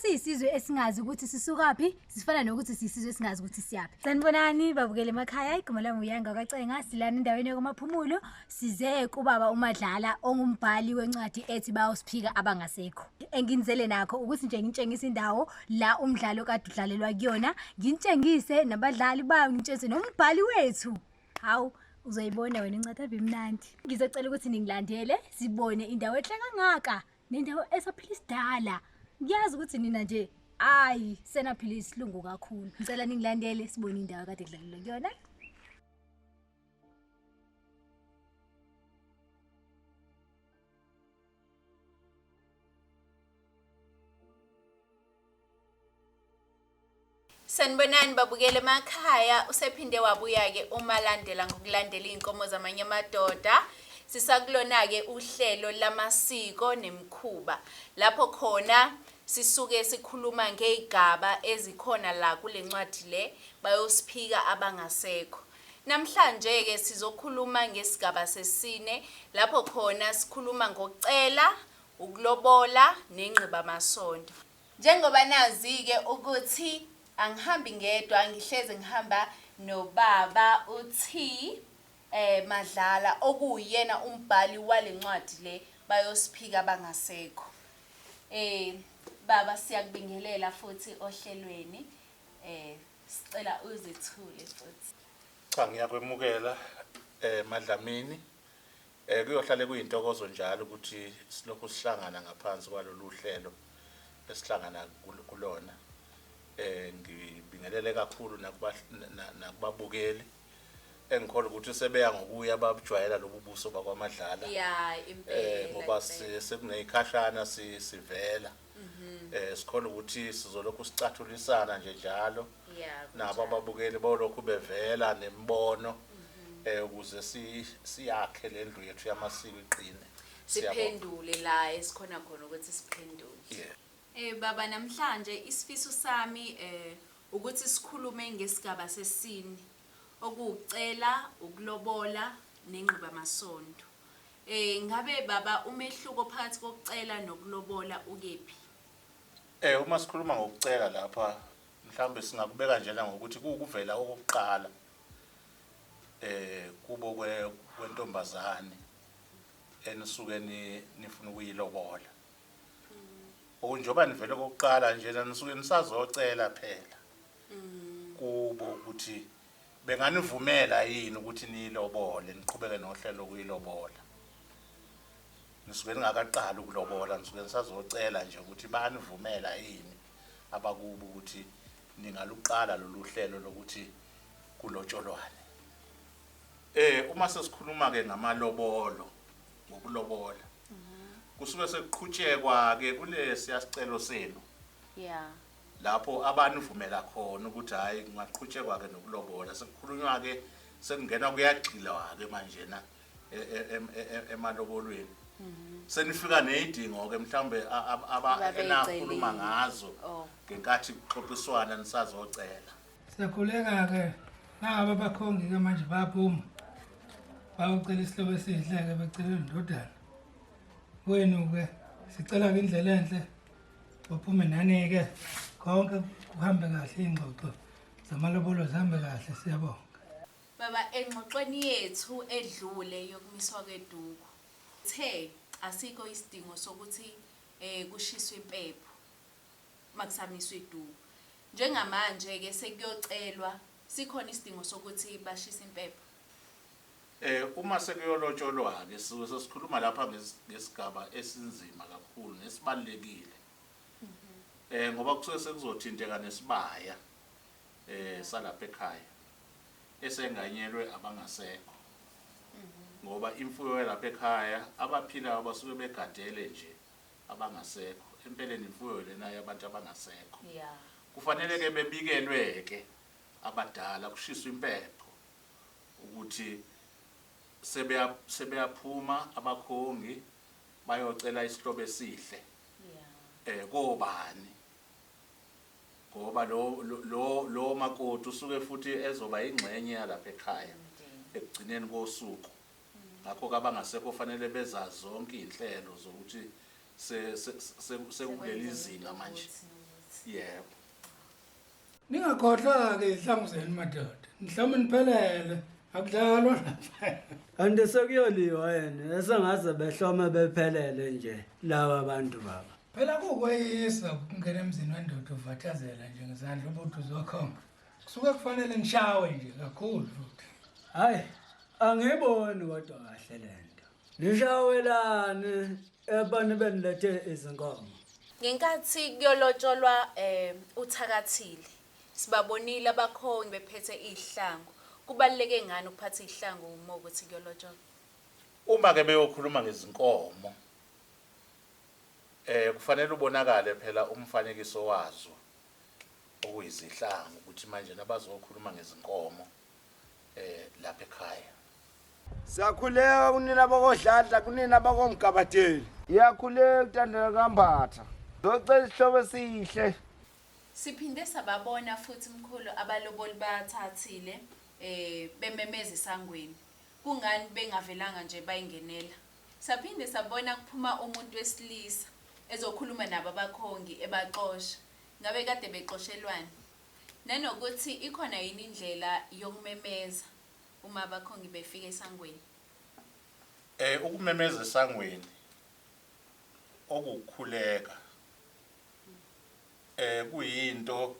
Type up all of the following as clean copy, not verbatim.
sisizwe esingazi ukuthi sisukaphi sifana nokuthi sisizwe esingazi ukuthi siyaphi. Sanibonani babukele emakhaya, igama lami uyanga kaCenga, silana endaweni yokumaphumulo, size kubaba uMadlala ongumbhali wencwadi ethi bayosiphika abangasekho. Enginizele nakho ukuthi nje ngitshengise indawo la umdlalo kade udlalelwa kuyona, ngintshengise nabadlali bayo, ngitshengise nombhali wethu. Hawu uzoyibona wena incwadi ebimnandi. Ngizocela ukuthi ningilandele sibone indawo enhle kangaka nendawo esaphila isidala. Ngiyazi ukuthi nina nje senaphila isilungu kakhulu. Ngicela ningilandele sibone indawo kade kudlalelwa kuyona. Sanibonani babukele emakhaya, usephinde wabuya-ke uma landela ngokulandela iy'nkomo zamanye amadoda. Sisakulona-ke uhlelo lamasiko nemikhuba. Lapho khona sisuke sikhuluma ngey'gaba ezikhona la kule ncwadi le bayosiphika abangasekho. Namhlanje-ke sizokhuluma ngesigaba sesine, lapho khona sikhuluma ngokucela, ukulobola, nengqibamasondo. Njengoba nazi-ke ukuthi angihambi ngedwa, ngihleze ngihamba nobaba uthi Madlala okuyena umbhali wale ncwadi le bayosiphika abangasekho. Baba siyakubingelela futhi ohlelweni. Sicela uzithule futhi. Cha ngiyakwemukela Madlamini. Kuyohlale kuyintokozo njalo ukuthi silokhu sihlangana ngaphansi kwalolu hlelo esihlangana kulona. Ngibingelele kakhulu nakubabukeli engikholwa ukuthi sebeya ngokuya babujwayela lobu buso bakwaMadlala. Impela ngoba sekuneyikhashana sivela. Sikholwa ukuthi sizolokhu sicathulisana nje njalo. Nabo ababukeli bolokhu bevela nembono ukuze siyakhe lendlu yethu yamasiko iqine. Siphendule la esikhona khona ukuthi siphendule. Baba namhlanje isifiso sami ukuthi sikhulume ngesigaba sesine okucela, ukulobola, nengqibamasondo. Ngabe baba umehluko phakathi kokucela nokulobola ukephi? Uma sikhuluma ngokucela lapha mhlambe singakubeka njena ngokuthi kuvela okokuqala kubo kwentombazane enisuke nifuna ukuyilobola. Njengoba nivele kokuqala njena nisuke nisazocela phela kubo ukuthi benganivumela yini ukuthi nilobole niqhubeke nohlelo kuyilobola. Nisuke ningakaqali ukulobola, nisuke nisazocela nje ukuthi banivumela yini abakubo ukuthi ningaluqala lolu hlelo lokuthi kulotsholwane. Uma sesikhuluma ke ngamalobolo, ngokulobola kusuke sekuqhutshekwa-ke kule siyasicelo senu. Lapho abanivumela khona ukuthi hayi kungaqhutshekwa-ke nokulobola. Sekukhulunywa-ke sekungena kuyagxilwa-ke manje na emalobolweni. Senifika nezidingo-ke mhlambe abakhuluma ngazo ngenkathi kuxoxiswana nisazocela. Siyakhuleka-ke naba abakhongi-ke manje bayaphuma bayocela isihlobo esihle-ke becela indodana. Wenu-ke sicela-ke indlela enhle baphume nani-ke konke kuhambe kahle, iy'ngxoxo zamalobolo zihambe kahle, siyabonga. Baba engxoxweni yethu edlule yokumiswa kweduku asikho isidingo sokuthi kushiswe impepho makusamiswe iduku. Njengamanje-ke sekuyocelwa sikhona isidingo sokuthi bashise impepho. Uma sekuyolotsholwa-ke sesikhuluma lapha ngesigaba esinzima kakhulu nesibalulekile. Ngoba kusuke sekuzothinteka nesibaya salapha ekhaya esenganyelwe abangasekho. Ngoba imfuyo lapha ekhaya abaphilayo basuke begadele nje abangasekho. Empeleni imfuyo lena yabantu abangasekho. Kufanele-ke bebikelwe-ke abadala kushiswe impepho ukuthi sebeyaphuma abakhongi bayocela isihlobo esihle kobani. Ngoba lo makoti usuke futhi ezoba ingxenye yalapha ekhaya ekugcineni kosuku. Ngakho abangasekho fanele bezazi zonke inhlelo zokuthi sekuleli zinga manje Yebo. Ningakhohlwa ke ihlangu zenu madoda. Mhlawumbe niphelele akudlalwa lapha. Ande sekuyoliwa yena esengaze behlome bephelele nje laba bantu baba. Phela kukweyisa ukungena emzini wendoda uvathazela nje ngezandla ubuthu zokhonga. Kusuke kufanele nishawe nje kakhulu futhi. Hayi, angiboni kodwa kahle lento. Nishawelane ebani benilethe izinkomo. Ngenkathi kuyolotsholwa uthakathile. Sibabonile abakhongi bephethe izihlangu. Kubaluleke ngani ukuphatha izihlangu uma ukuthi kuyolotsholwa? Uma ke beyokhuluma ngezinkomo kufanele ubonakale phela umfanekiso wazo okuyizihlangu ukuthi manje nabazokhuluma ngezinkomo lapha ekhaya. Siyakhuleka kunina bokodladla kunina bakomgabateli. Iyakhuleka utandela kambatha. Docela isihlobo esihle. Siphinde sababona futhi mkhulu abaloboli bathathile bememeza esangweni. Kungani bengavelanga nje bayingenela? Saphinde sabona kuphuma umuntu wesilisa ezokhuluma nabo abakhongi ebaxosha. Ngabe kade bexoshelwana. Nanokuthi ikhona yini indlela yokumemeza uma abakhongi befika esangweni? Ukumemeza esangweni okukhuleka kuyinto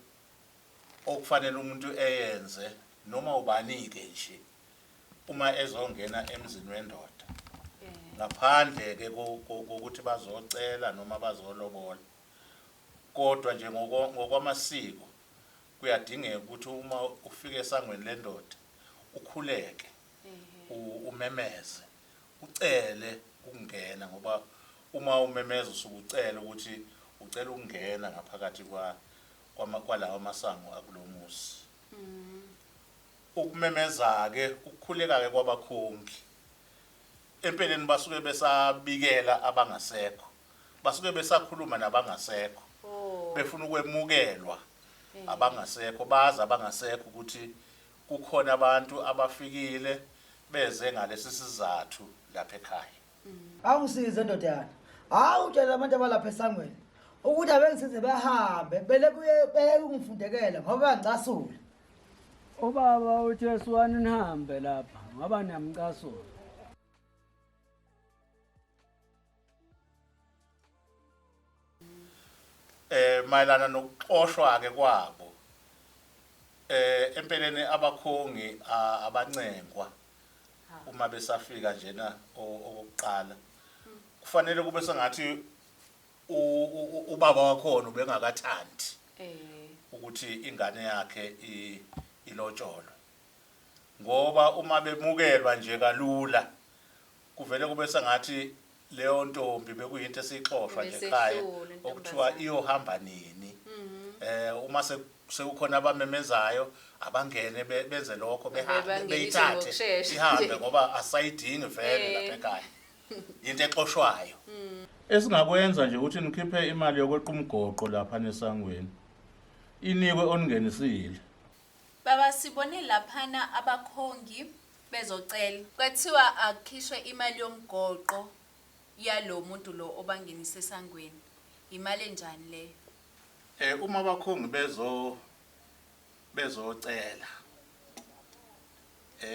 okufanele umuntu eyenze noma ubanike nje uma ezongena emzini wendoda. Ngaphandle ke ukuthi bazocela noma bazolobola. Kodwa nje ngokwamasiko kuyadingeka ukuthi uma ufika esangweni lendoda ukhuleke umemeze ucele ukungena ngoba uma umemeza usukucela ukuthi ucela ukungena ngaphakathi kwalawa masango akulomuzi. Ukumemeza ke ukukhuleka ke kwabakhongi empeleni basuke besabikela abangasekho, basuke besakhuluma nabangasekho befuna ukwemukelwa abangasekho, baza abangasekho ukuthi kukhona abantu abafikile beze ngalesi sizathu lapha ekhaya. Awungisize ndodana. Awutshela abantu abalapha esangweni ukuthi abengisize behambe bele ungifundekela ngoba ngicasula. Ubaba uthi siwani nihambe lapha ngoba niyamcasula. Mayelana nokuxoshwa ke kwabo empeleni abakhongi abancengwa uma besafika njena okokuqala kufanele kube sengathi ubaba wakhona ubengakathandi ukuthi ingane yakhe ilotsholwe ngoba uma bemukelwa nje kalula kuvele kube sengathi leyo ntombi bekuyinto esixoshwa nje ekhaya okuthiwa iyohamba nini. Uma sekukhona abamemezayo abangene benze lokho behambe beyithathe ihambe ngoba asayidingi vele lapha ekhaya into exoshwayo. Esingakwenza nje ukuthi nikhiphe imali yokweqa umgoqo lapha nesangweni inikwe ongenisile. Baba sibone laphana abakhongi bezocela. Kwathiwa akukhishwe imali yomgoqo yalo muntu lo obangenisa esangweni. Imali enjani leyo? Uma abakhongi bezocela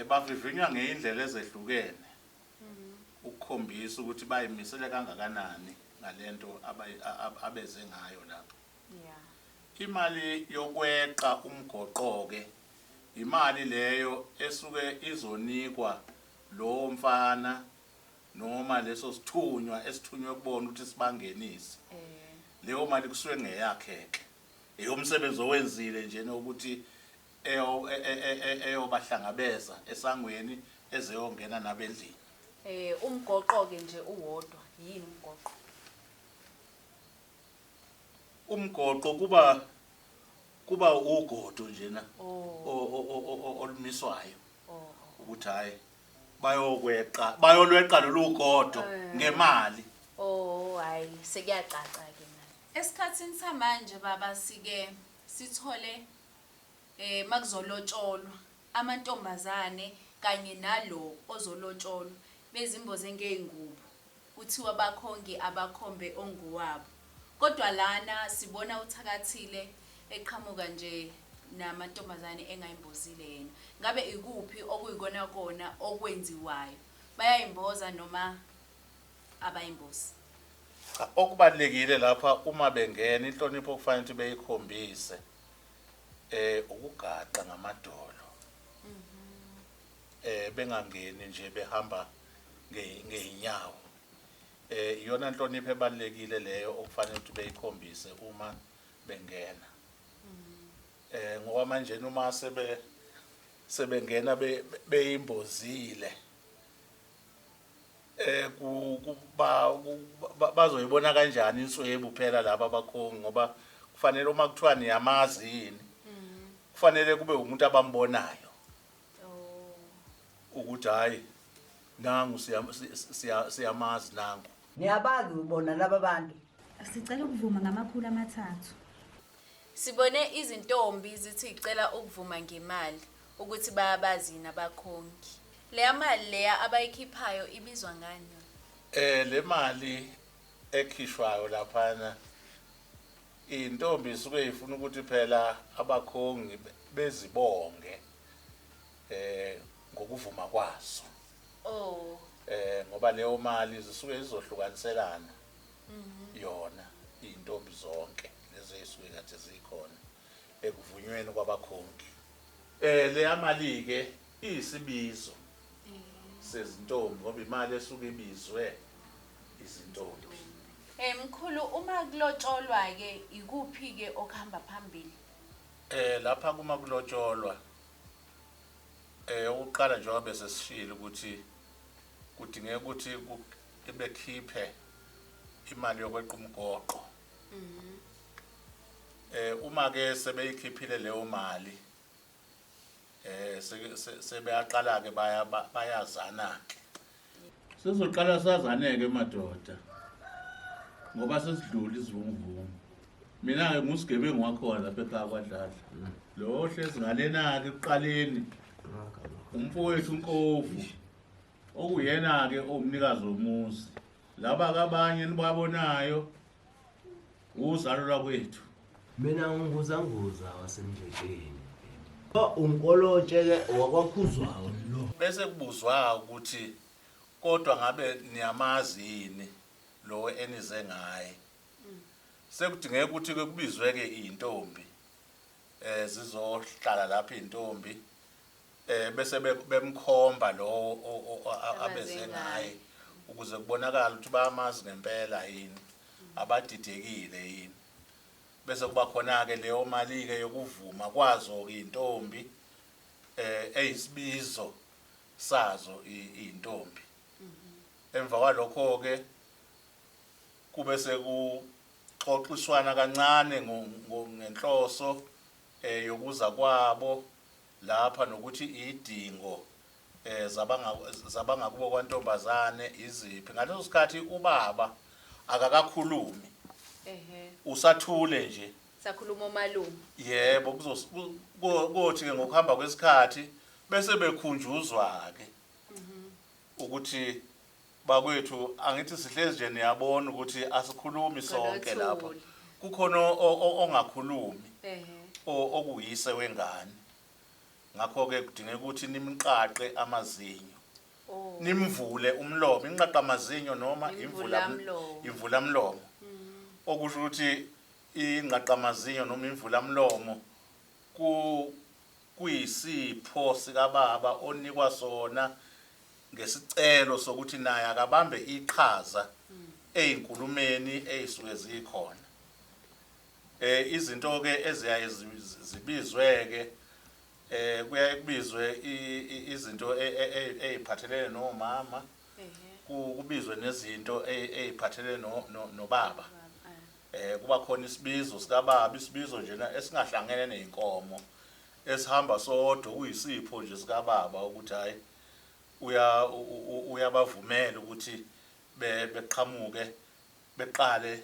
bavivinywa ngeindlela ezehlukene ukukhombisa ukuthi bayimisele kangakanani ngalento abeze ngayo lapho. Imali yokweqa umgoqo ke imali leyo esuke izonikwa lo mfana noma leso sithunywa esithunywe kubona ukuthi sibangenise. Leyo mali kusuke ngeyakhe ke eyomsebenzi owenzile nje ukuthi eyobahlangabeza esangweni ezeyongena nabendlini. Umgoqo ke nje uwodwa yini umgoqo? Umgoqo kuba ugodo njena olumiswayo ukuthi hayi bayolweqa lolu godo ngemali. Hayi sekuyacaca ke manje. Esikhathini samanje baba sithole makuzolotsholwa amantombazane kanye nalo ozolotsholwa bezimboze ngeengubo kuthiwa abakhongi abakhombe onguwabo Kodwa lana sibona uthakathile eqhamuka nje namantombazane engayimbozile yena. Ngabe ikuphi okuyikona kona okwenziwayo? Bayayimboza noma abayimbozi? Okubalekile lapha uma bengena inhlonipho okufanele ukuthi beyikhombise ukugaqa ngamadolo. Bengangeni nje behamba ngeinyawo. Iyona inhlonipho ebalekile leyo okufanele ukuthi beyikhombise uma bengena. Ngoba manje uma sebengena beyimbozile bazoyibona kanjani inswebu phela laba abakhongi ngoba kufanele uma kuthiwa niyamazi yini kufanele kube umuntu abambonayo ukuthi hayi nangu siyamazi nangu. Niyabazi ubona laba bantu. Sicela ukuvuma ngamakhulu amathathu. Sibone izintombi zithi icela ukuvuma ngemali ukuthi bayabazi nabakhongi. Leya mali leya abayikhiphayo ibizwa ngani? Le mali ekhishwayo laphana intombi isuke ifuna ukuthi phela abakhongi bezibonge ngokuvuma kwazo. Oh. Ngoba leyo mali zisuke izohlukaniselana yona intombi zonke lezi ezisuke kade zikhona ekuvunyweni kwabakhongi. Leya mali ke isibizo sezintombi ngoba imali esuke ibizwe izintombi. Mkhulu uma kulotsholwa ke ikuphi ke okuhamba phambili? Lapha kuma kulotsholwa ukuqala njengoba bese sishilo ukuthi kudingeka ukuthi bekhiphe imali yokweqa umgoqo. Uma ke sebeyikhiphile leyo mali sebeyaqala ke bayazana ke. Sizoqala sazaneke madoda ngoba sesidlula izivunguvungu. Mina ke ngusigebengu wakhona lapha ekhaya kwaDladla. Lo hlezi ngalena ke ekuqaleni umfowethu uNkovu okuyena ke omnikazi womuzi. Laba kabanye nibabonayo uzalo lwakwethu. Mina nginguzanguza wasemjekeni. Unkolotshe ke wakwakhuzwayo lo. Bese kubuzwa ukuthi kodwa ngabe niyamazi yini lo enize ngaye. Sekudingeka ukuthi ke kubizwe ke intombi zizohlala lapha intombi bese bemkhomba lo abeze ngaye ukuze kubonakala ukuthi bayamazi ngempela yini abadidekile yini. Bese kuba khona ke leyo mali ke yokuvuma kwazo ke intombi eyisibizo sazo intombi. Emva kwalokho ke kube sekuxoxiswana kancane ngenhloso yokuza kwabo lapha nokuthi idingo zabangakubo kwantombazane iziphi. Ngaleso sikhathi ubaba akakakhulumi. Usathule nje. Sakhuluma umalume. Yebo kuzothi ke ngokuhamba kwesikhathi bese bekhunjuzwa ke ukuthi bakwethu angithi sihlezi nje niyabona ukuthi asikhulumi sonke lapha. Kukhona ongakhulumi okuyise wengane. Ngakho ke kudingeka ukuthi nimqaqe amazinyo. Nimvule umlomo, inqaqa amazinyo noma imvula mlomo. Okusho ukuthi inqaqa amazinyo noma imvula mlomo kuyisipho sika baba onikwa sona ngesicelo sokuthi naye akabambe iqhaza einkulumeni ezisuke zikhona. Izinto ke eziyaye zibizwe ke kuyaye kubizwe izinto eziphathelene nomama kubizwe nezinto eziphathelene nobaba. Kuba khona isibizo sika baba, isibizo nje esingahlangene nezinkomo esihamba sodwa kuyisipho nje sika baba ukuthi hayi uyabavumela ukuthi beqhamuke beqale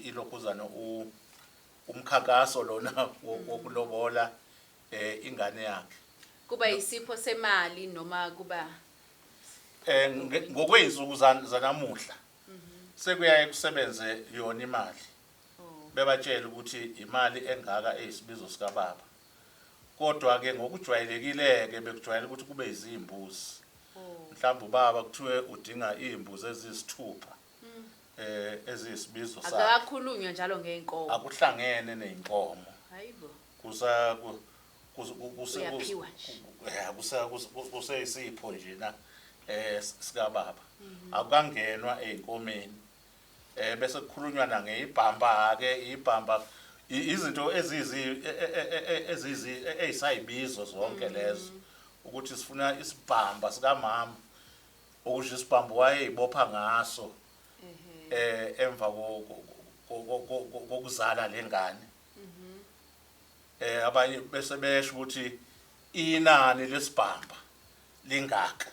ilokhuzana umkhankaso lona wokulobola ingane yakhe. Kuba isipho semali noma kuba ngokwezulu zanamuhla sekuyaye kusebenze yona imali bebatshela ukuthi imali engaka eyisibizo sika baba kodwa ke ngokujwayelekile ke bekujwayele ukuthi kube izimbuzi mhlawumbe ubaba kuthiwe udinga izimbuzi ezisithupha ezisibizo sakhe akakhulunywa njalo ngeenkomo akuhlangene neinkomo hayibo kuseyisipho nje na sika baba akukangenwa einkomeni bese kukhulunywa nangeibhamba ke ibhamba izinto eziyisayibizo zonke lezo ukuthi sifuna isibhamba sika mama okusho isibhamba wayeyibopha ngaso emva kokuzala lengane abanye bese besho ukuthi inani lesibhamba lingaka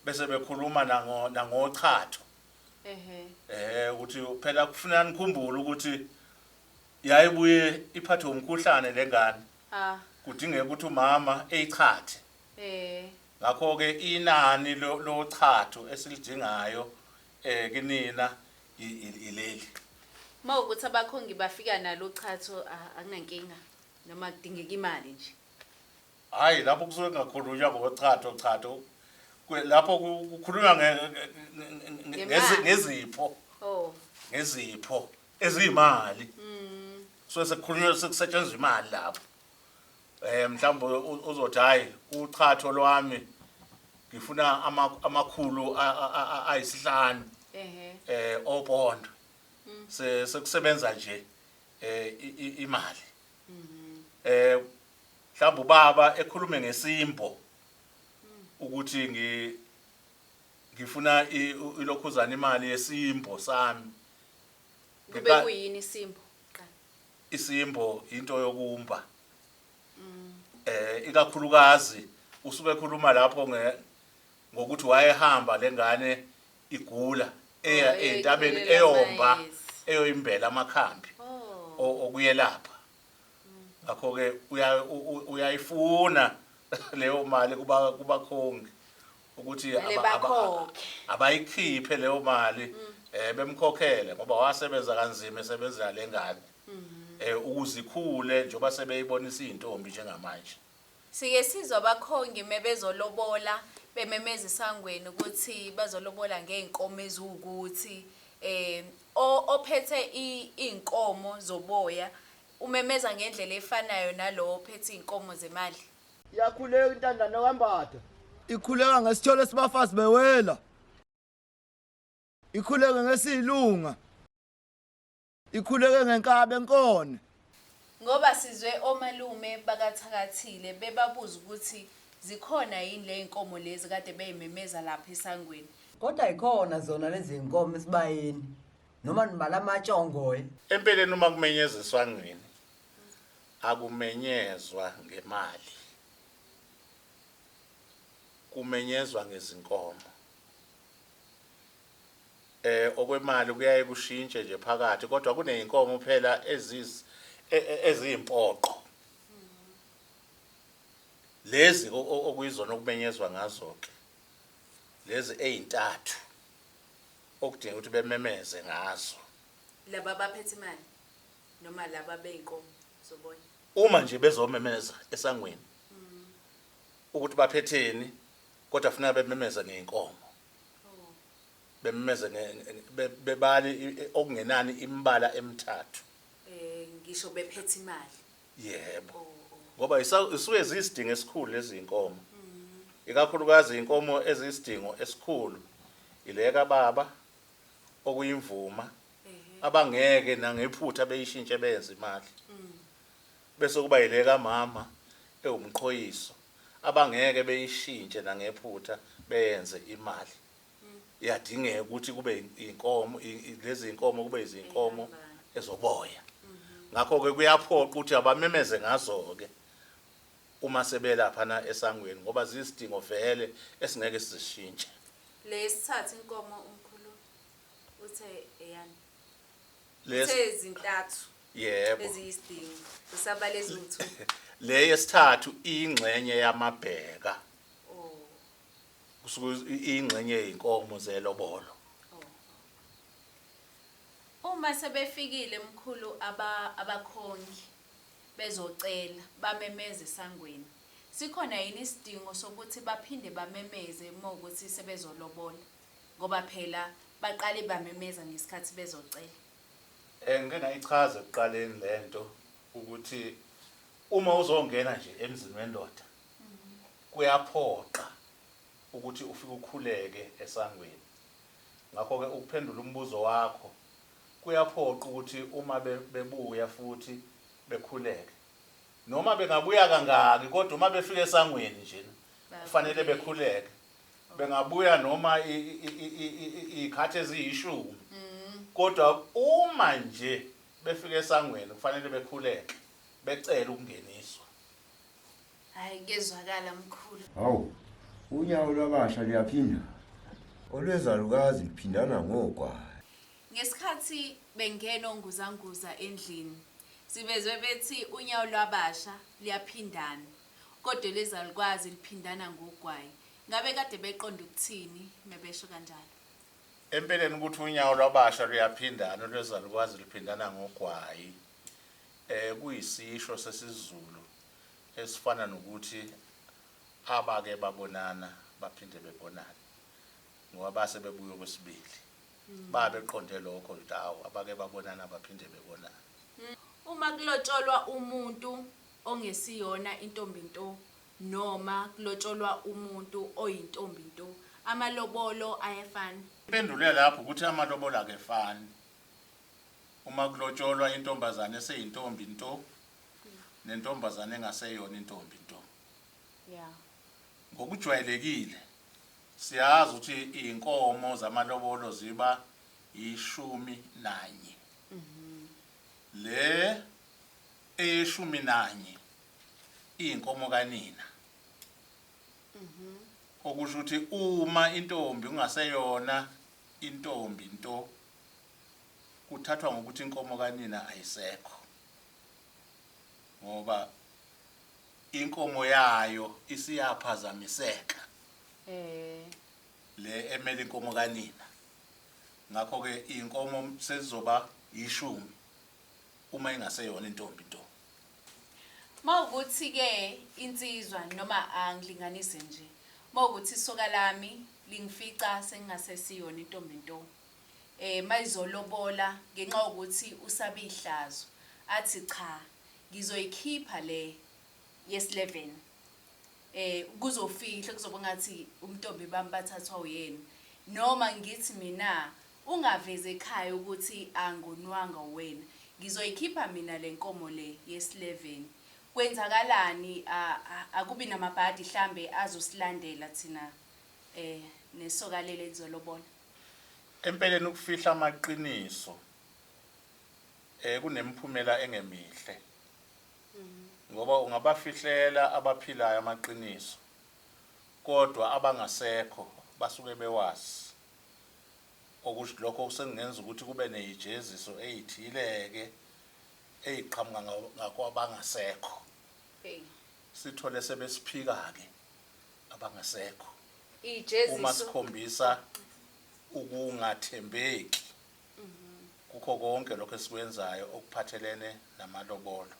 bese bekhuluma nangochato ukuthi phela kufuneka nikhumbule ukuthi yayibuye iphathwe umkhuhlane lengane kudingeka ukuthi umama eyichathe ngakho ke inani lochato esilidingayo kinina ileli mawukuthi abakhongi bafika nalo chatho akunankinga noma kudingeka imali nje hayi lapho kusuke kungakhulunywa ngochato lapho kukhulunywa ngezipho ngezipho ezimali so sekukhulunywa sekusetshenzwa imali lapho mhlawumbe uzothi hayi uchatho lwami ngifuna amakhulu ayisihlanu opondo sekusebenza nje imali mhlawumbe ubaba ekhulume ngesimbo ukuthi ngifuna ilokhuzana imali yesimbo sami kube kuyini isimbo isimbo into yokumba ikakhulukazi usuke ekhuluma lapho ngokuthi wayehamba lengane igula eya entabeni eyomba eyoyimbela amakhambi okuyelapha ngakho ke uyayifuna leyo mali kubakhongi ukuthi abayikhiphe leyo mali bemkhokhele ngoba wasebenza kanzima esebenzela lengane ukuzikhule njoba sebeyibonisa izintombi njengamanje sike sizwa abakhongi mebezolobola bememeza isangweni ukuthi bazolobola ngeenkomo ezukuthi ophethe inkomo zoboya umemeza ngendlela efanayo nalowo ophethe inkomo zemali yakhuleka intandane kwambatha ikhuleka ngesithole sibafazi bewela ikhuleke ngesilunga ikhuleke ngenkabe enkone ngoba sizwe omalume bakathakathile bebabuza ukuthi zikhona yini le inkomo lezi kade beyimemeza lapha esangweni kodwa ikhona zona lezi inkomo esibayeni noma nibala amatshongoye empeleni uma kumenyezwa eswangweni akumenyezwa ngemali kumenyezwa ngezinkomo okwemali kuyaye kushintshe nje phakathi kodwa kuneyinkomo phela eziyimpoqo lezi okuyizona okumenyezwa ngazo ke lezi eyintathu okudinga ukuthi bememeze ngazo laba baphethe imali noma laba beyinkomo zoboya uma nje bezomemeza esangweni ukuthi baphetheni kodwa funeka bememeze ngeinkomo bememeze bebali okungenani imbala emithathu ngisho bephethe imali yebo ngoba isuke zisidingo esikhulu lezi inkomo ikakhulukazi inkomo ezisidingo esikhulu ileka baba okuyimvuma abangeke nangephutha beyishintshe benze imali bese kuba yileka mama ewumqhoyiso abangeke beyishintshe nangephutha beyenze imali iyadingeka ukuthi kube inkomo lezi inkomo kube izinkomo ezoboya ngakho ke kuyaphoqa ukuthi abamemeze ngazo ke uma sebelapha na esangweni ngoba zisidingo vele esingeke sizishintshe lesithathu inkomo umkhulu uthe eyani lezintathu yebo eziyisidingo usabale ezithu le yesithathu ingxenye yamabheka kusuke ingxenye yeinkomo zelobolo Uma sebefikile mkhulu abakhongi bezocela bamemeze esangweni. Sikhona yini isidingo sokuthi baphinde bamemeze uma ukuthi sebezolobola? Ngoba phela baqale bamemeza ngesikhathi bezocela. Ngike ngayichaza ekuqaleni lento ukuthi uma uzongena nje emzini wendoda kuyaphoqa ukuthi ufike ukhuleke esangweni. Ngakho ke ukuphendula umbuzo wakho kuyaphoqa ukuthi uma bebuya futhi bekhuleke. Noma bengabuya kangaki kodwa uma befika esangweni nje kufanele bekhuleke. Bengabuya noma ikhathi eziyishumi. Kodwa uma nje befika esangweni kufanele bekhuleke becela ukungeniswa. Hayi kezwakala mkhulu. Hawu, unyawo lwabasha liyaphinda. Olwezalukazi liphindana ngogwayi. Ngesikhathi bengena onguzanguza endlini, sivezwe bethi unyawo lwabasha liyaphindana. Kodwa lezalukwazi liphindana ngogwayi. Ngabe kade beqonda ukuthini mebesho kanjalo? Empeleni ukuthi unyawo lwabasha luyaphindana olwezalukwazi liphindana ngogwayi. Kuyisisho sesiZulu esifana nokuthi abake babonana baphinde bebonana. Ngoba base bebuye kwesibili. Babeqonde lokho ukuthi abake babonana baphinde bebonana. Uma kulotsholwa umuntu ongesiyona intombi nto noma kulotsholwa umuntu oyintombi nto, amalobolo ayafana. Impendulo lapho ukuthi amalobolo akefani. Uma kulotsholwa intombazane eseyintombi nto nentombazane engaseyona intombi nto. Yeah. Ngokujwayelekile siyazi ukuthi inkomo zamalobolo ziba 11. Le 11 inkomo kanina. Okusho ukuthi uma intombi ungaseyona intombi nto kuthathwa ngokuthi inkomo kanina ayisekho. Ngoba inkomo yayo isiyaphazamiseka. Le emele inkomo kanina. Ngakho ke inkomo sezizoba 10 uma ingaseyona intombi nto. Mawukuthi ke insizwa noma angilinganise nje. Mawukuthi isoka lami lingifica sengingasesiyona intombi nto. Mayizolobola ngenxa ukuthi usabihlazo athi cha ngizoyikhipha le yes11. Kuzofihla kuzoba ngathi umntombi bami bathathwa uyena. Noma ngithi mina ungaveze ekhaya ukuthi angonwanga wena. Ngizoyikhipha mina lenkomo le yes11. Kwenzakalani akubi namabhadi mhlambe azosilandela thina nesoka lele lizolobola? Empeleni ukufihla amaqiniso kunemphumela engemihle. Ngoba ungabafihlela abaphilayo amaqiniso kodwa abangasekho basuke bewazi. Okusho lokho kusengenza ukuthi kube neyijeziso ezithileke eziqhamuka ngakwabangasekho. Sithole sebesiphika ke abangasekho. Ijeziso uma sikhombisa ukungathembeki kukho konke lokho esikwenzayo okuphathelene namalobolo.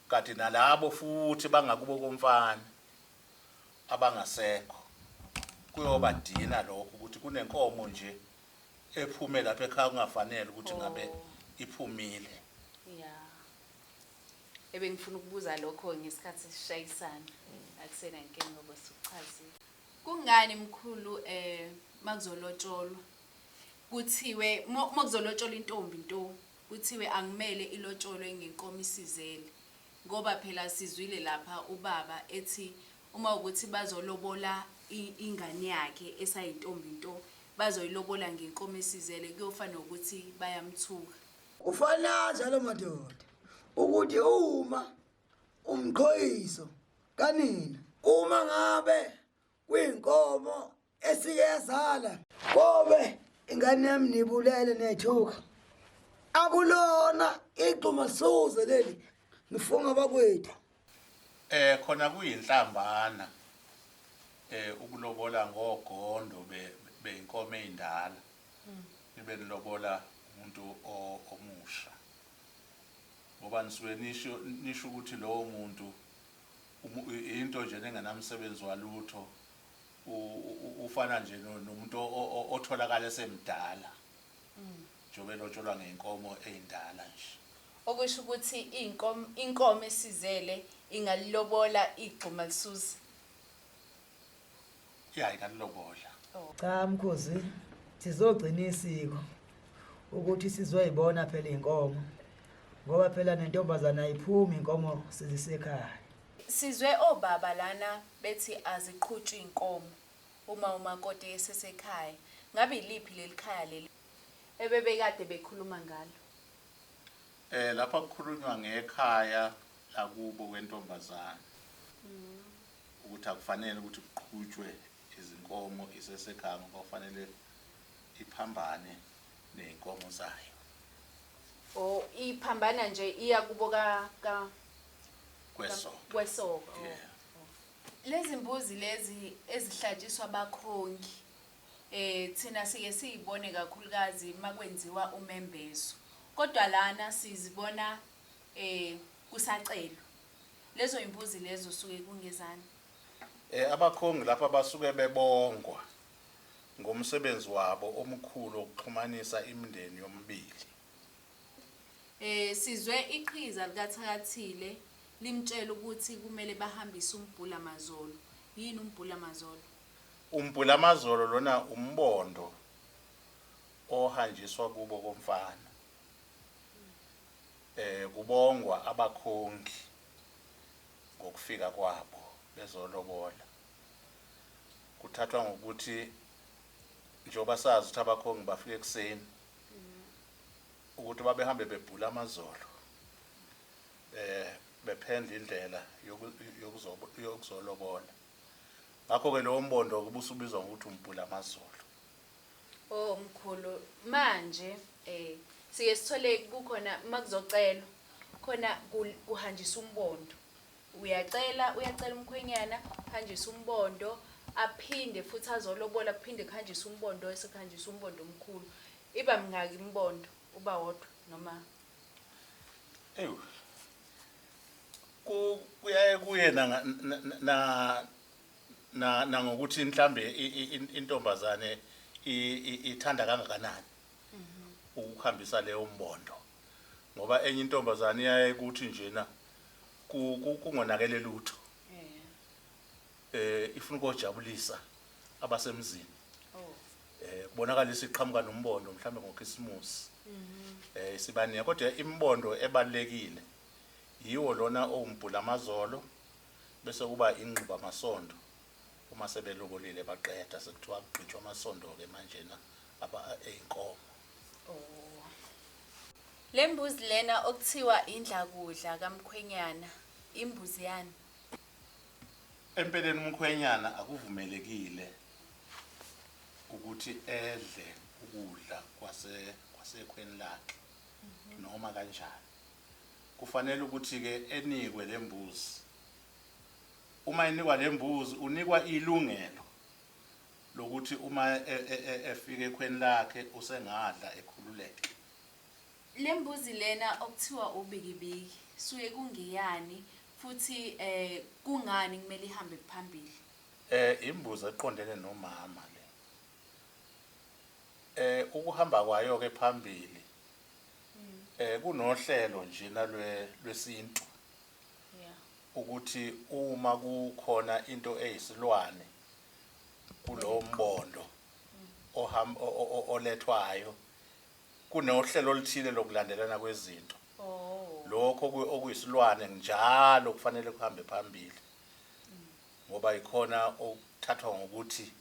Kanti nalabo futhi bangakubo komfana abangasekho kuyobadina lokho ukuthi kunenkomo nje ephume lapha ekhaya kungafanele ukuthi ngabe iphumile. Yeah. Ebengifuna ukubuza lokho ngesikhathi sishayisana akusena inkinga ngoba sichazile. Kungani mkhulu makuzolotsholwa kuthiwe makuzolotsholwa intombi nto kuthiwe angimele ilotsholwe ngenkomo isizele ngoba phela sizwile lapha ubaba ethi uma ukuthi bazolobola ingane yakhe esayintombi nto bazoyilobola ngenkomo isizele kuyofana ukuthi bayamthuka. Ufana njalo madoda ukuthi uma umqhoyiso kanina uma ngabe kwinkomo esiyezala kobe ingane yami nibulele nethuka akulona igxuma suze leli nifunga bakwethu. Khona kuyinhlambana ukulobola ngogondo beinkomo ezindala. nibe nilobola umuntu omusha ngoba nisuke nisho ukuthi lowo muntu into nje engenamsebenzi walutho ufana nje nomuntu otholakala esemdala njobe lotsholwa ngeenkomo ezindala nje okusho ukuthi inkomo esizele ingalilobola igxuma lisuze ingalilobola Cha mkhozi sizogcina isiko ukuthi sizoyibona phela inkomo ngoba phela nentombazana ayiphumi inkomo sizisekhaya. Sizwe obaba lana bethi aziqhutshwe inkomo uma umakoti esesekhaya. Ngabe iliphi lelikhaya leli ebebekade bekhuluma ngalo? Lapha kukhulunywa ngekhaya lakubo kwentombazana. Ukuthi akufanele ukuthi kuqhutshwe izinkomo isesekhaya ngoba kufanele iphambane neinkomo zayo. Iphambana nje iya kubo kwesoko. Lezi mbuzi lezi ezihlatshiswa abakhongi thina sike siyibone kakhulukazi makwenziwa umembezo. Kodwa lana sizibona kusacelo. Lezo imbuzi lezo suke kungezani? Abakhongi lapha basuke bebongwa ngomsebenzi wabo omkhulu okuxhumanisa imindeni yomibili. Sizwe iqhiza likaThakathile limtshela ukuthi kumele bahambise umbhulamazolo. Yini umbhulamazolo? Umbhulamazolo lona umbondo ohanjiswa kubo komfana. Kubongwa abakhongi ngokufika kwabo bezolobola. Kuthathwa ngokuthi njoba sazi ukuthi abakhongi bafike ekseni ukuthi babehambe bebhula amazolo bephendla indlela yokuzolobola. Ngakho ke lo mbondo kubusubizwa ngokuthi umbhula amazolo. Mkhulu manje sike sithole kukhona makuzocelwa khona kuhanjiswa umbondo. Uyacela umkhwenyana hanjisa umbondo aphinde futhi azolobola kuphinde kuhanjiswa umbondo esekuhanjiswa umbondo omkhulu. Iba mingaki imbondo uba wodwa noma kuyaye kuye na ngokuthi mhlambe intombazane ithanda kangakanani ukuhambisa leyo mbondo ngoba enye intombazane iyaye ukuthi njena kungonakele lutho ifuna ukujabulisa abasemzini kubonakala isiqhamuka nombondo mhlambe ngoKhisimusi sibaniya kodwa imbondo ebalekile yiwo lona owumbhulamazolo bese kuba Nengqibamasondo uma sebelobolile baqeda sekuthiwa kugqitshwa amasondo ke manje na einkomo. Lembuzi lena okuthiwa indlakudla kamkhwenyana imbuzi yani? Empeleni umkhwenyana akuvumelekile ukuthi edle ukudla kwasekhweni lakhe noma kanjani. Kufanele ukuthi ke enikwe lembuzi. Uma enikwa lembuzi unikwa ilungelo lokuthi uma efika ekhweni lakhe usengadla ekhululeke. Lembuzi lena okuthiwa ubikibiki suye kungiyani futhi kungani kumele ihambe phambili? Imbuzi eqondene nomama le. Ukuhamba kwayo ke phambili kunohlelo nje lwesintu ukuthi uma kukhona into eyisilwane kulo mbondo olethwayo kunohlelo oluthile lokulandelana kwezinto. Lokho okuyisilwane njalo kufanele kuhambe phambili ngoba ikhona okuthathwa ngokuthi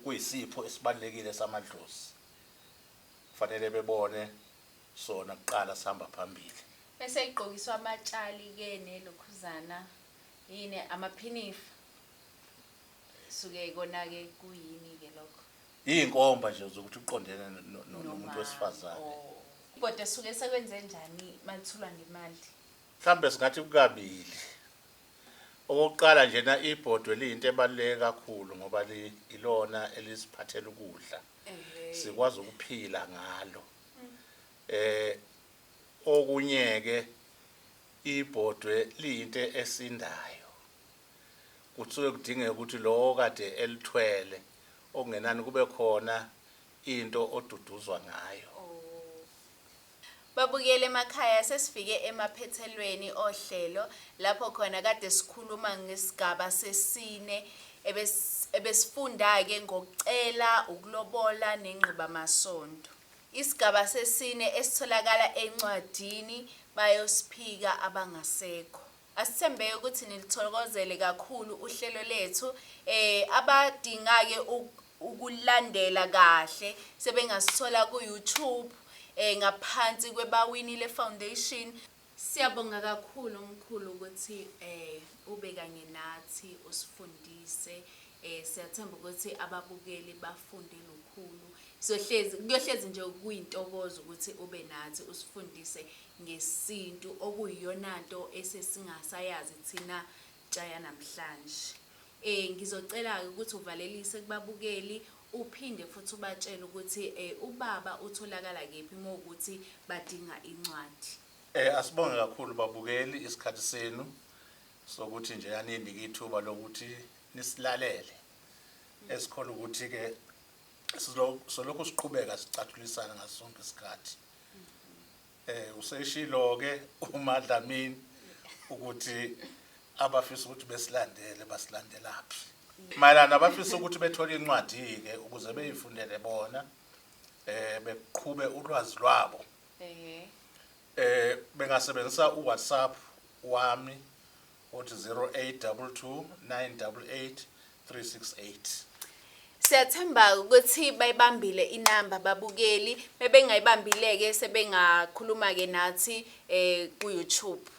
kuyisipho esibalekile samadlozi. Kufanele bebone sona kuqala sihamba phambili. Bese igqokiswa amatshali ke nelokhuzana yini amaphinifa suke kona ke kuyini ke lokho? Inkomba nje zokuthi uqondene nomuntu wesifazane. Kodwa suke sekwenze njani malithulwa ngemali? Mhlambe singathi kukabili. Okokuqala njena ibhodwe liyinto ebaluleke kakhulu ngoba ilona elisiphathela ukudla. Sikwazi ukuphila ngalo. Okunye ke ibhodwe liyinto esindayo. Kusuke kudingeka ukuthi lo kade elithwele okungenani kube khona into oduduzwa ngayo. Babukele emakhaya sesifike emaphethelweni ohlelo lapho khona kade sikhuluma ngesigaba sesine ebesifunda ke ngokucela, ukulobola nengqibamasondo. Isigaba sesine esitholakala encwadini bayosiphika abangasekho. Asithembeke ukuthi nilithokozele kakhulu uhlelo lethu. Abadinga ke ukulandela kahle sebengasithola ku YouTube ngaphansi kwebawinile foundation. Siyabonga kakhulu omkhulu ukuthi ube kanye nathi usifundise. Siyathemba ukuthi ababukeli bafunde lukhulu. Kuyohlezi nje kuyintokozo ukuthi ube nathi usifundise ngesintu okuyiyona nto esesingasayazi thina tshaya namhlanje. Ngizocela ukuthi uvalelise kubabukeli uphinde futhi ubatshele ukuthi ubaba utholakala kephi uma ukuthi badinga incwadi. Asibonge kakhulu babukeli isikhathi senu sokuthi nje yanindika ithuba lokuthi nisilalele. Esikhona ukuthi ke solokhu siqhubeka sicathulisana ngaso sonke isikhathi. Useshilo ke uMadlamini ukuthi abafisa ukuthi besilandele basilandelaphi. Mayelana abafisa ukuthi bethole incwadi ke ukuze beyifundele bona beqhube ulwazi lwabo. Bengasebenzisa uWhatsApp wami othi 0822 988 368. Siyathemba ukuthi bayibambile inamba babukeli, bebengayibambile ke sebengakhuluma ke nathi ku YouTube.